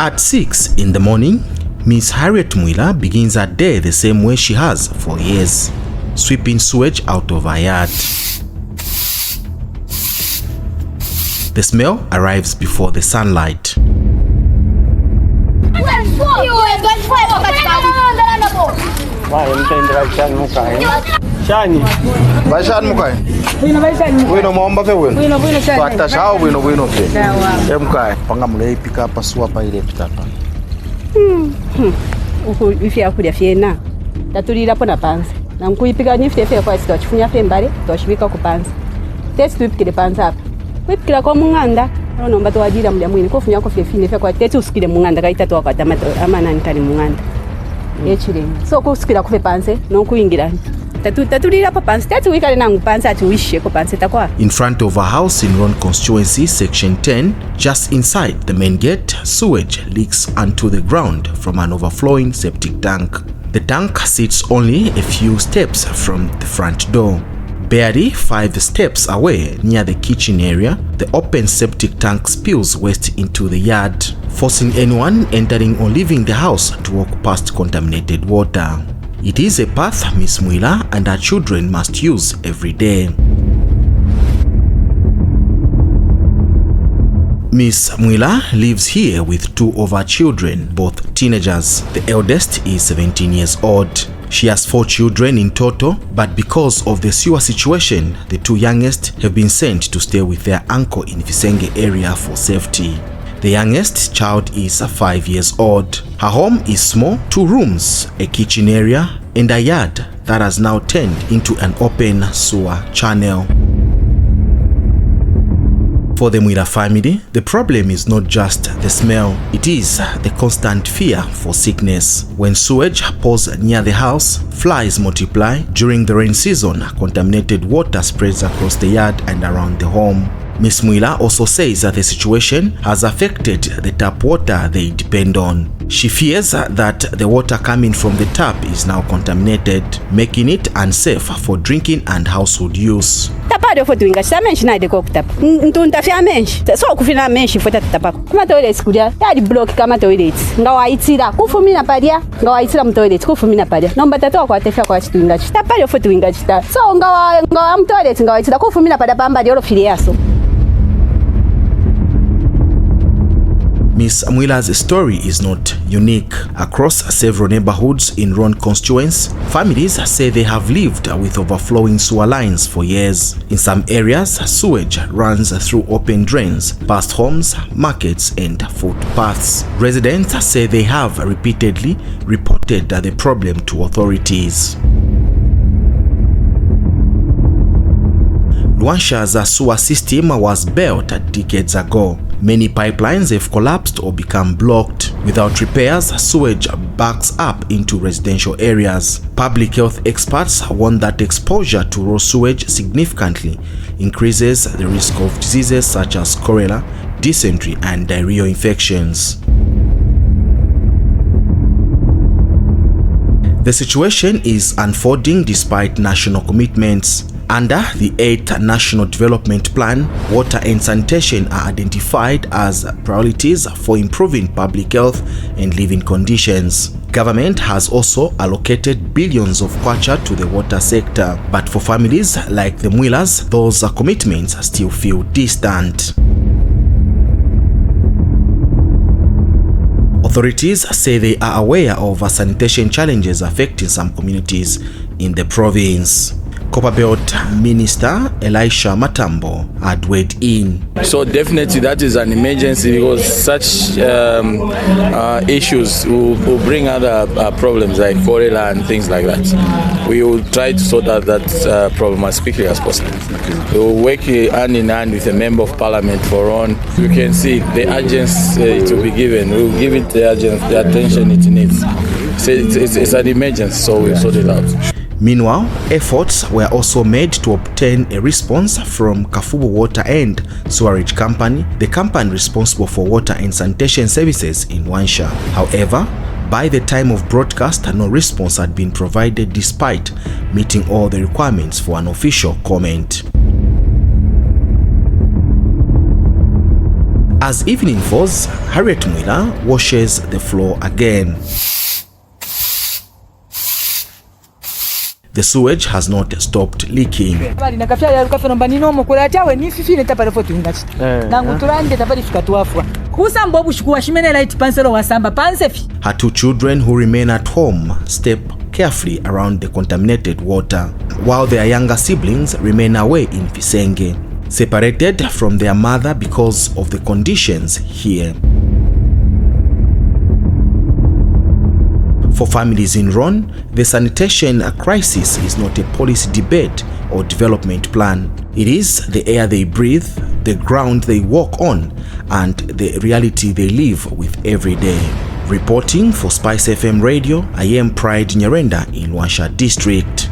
At 6 in the morning, Miss Harriet Mwila begins her day the same way she has for years, sweeping sewage out of her yard. The smell arrives before the sunlight. Ifia kudia fiena tatulira pona pansi na nkuipiga nyifite fye kwa sito chifunya fye mbale toshibika ku pansi test twipikire pansi apa wipikira kwa munganda no mbato wajira mulya mwini kofunya ko fye fine fye kwa test usikire munganda kaita to kwa tamata amana nkali munganda echire so kusikira ku fye pansi no kuingira tatulira pa pansi tatu wikale nangu pansi ati wishe ko pansi takwa. In front of a house in Roan constituency section 10, just inside the main gate, sewage leaks onto the ground from an overflowing septic tank. The tank sits only a few steps from the front door. Barely 5 steps away near the kitchen area, the open septic tank spills waste into the yard, forcing anyone entering or leaving the house to walk past contaminated water. It is a path Miss Mwila and her children must use every day. Miss Mwila lives here with 2 of her children, both teenagers. The eldest is 17 years old. She has 4 children in total, but because of the sewer situation, the 2 youngest have been sent to stay with their uncle in Visenge area for safety. The youngest child is 5 years old. Her home is small, 2 rooms, a kitchen area, and a yard that has now turned into an open sewer channel. For the Mwila family, the problem is not just the smell, it is the constant fear for sickness. When sewage pours near the house, flies multiply. During the rain season, contaminated water spreads across the yard and around the home. Miss Mwila also says that the situation has affected the tap water they depend on. She fears that the water coming from the tap is now contaminated, making it unsafe for drinking and household use. Tapado for doing a samensh na de cocked up. Ntunta fia mensh. So kufina mensh for that tapa. Kuma toilets kudia. Yadi block kama toilets. Ngawa itira. Kufumina padia. Ngawa itira mtoilets. Kufumina padia. Nomba tato kwa tefia kwa chitunga. Tapado for doing a chita. So ngawa mtoilets ngawa itira. Kufumina pada pamba di olo filiaso. Miss Mwila's story is not unique. Across several neighborhoods in Roan constituency, families say they have lived with overflowing sewer lines for years. In some areas, sewage runs through open drains, past homes, markets, and footpaths. Residents say they have repeatedly reported the problem to authorities. Luansya's sewer system was built decades ago. Many pipelines have collapsed or become blocked. Without repairs, sewage backs up into residential areas. Public health experts warn that exposure to raw sewage significantly increases the risk of diseases such as cholera, dysentery, and diarrheal infections. The situation is unfolding despite national commitments. Under the 8th National Development Plan, water and sanitation are identified as priorities for improving public health and living conditions. Government has also allocated billions of kwacha to the water sector, but for families like the Mwilas, those commitments still feel distant. Authorities say they are aware of sanitation challenges affecting some communities in the province. Copperbelt Minister Elisha Matambo had weighed in. So definitely that is an emergency because such issues will bring other problems like cholera and things like that. We will try to sort out that problem as quickly as possible. We will work hand in hand with a member of parliament for Roan. You can see the urgency it will be given. We will give it the attention it needs. So it's an emergency, so we'll sort it out. Meanwhile, efforts were also made to obtain a response from Kafubo Water and Sewage Company, the company responsible for water and sanitation services in Luansya. However, by the time of broadcast, no response had been provided despite meeting all the requirements for an official comment. As evening falls, Harriet Mwila washes the floor again. The sewage has not stopped leaking. Her two children who remain at home step carefully around the contaminated water, while their younger siblings remain away in Visenge, separated from their mother because of the conditions here. For families in Roan, the sanitation crisis is not a policy debate or development plan. It is the air they breathe, the ground they walk on, and the reality they live with every day. Reporting for Spice FM Radio, I am Pride Nyirenda in Luansya District.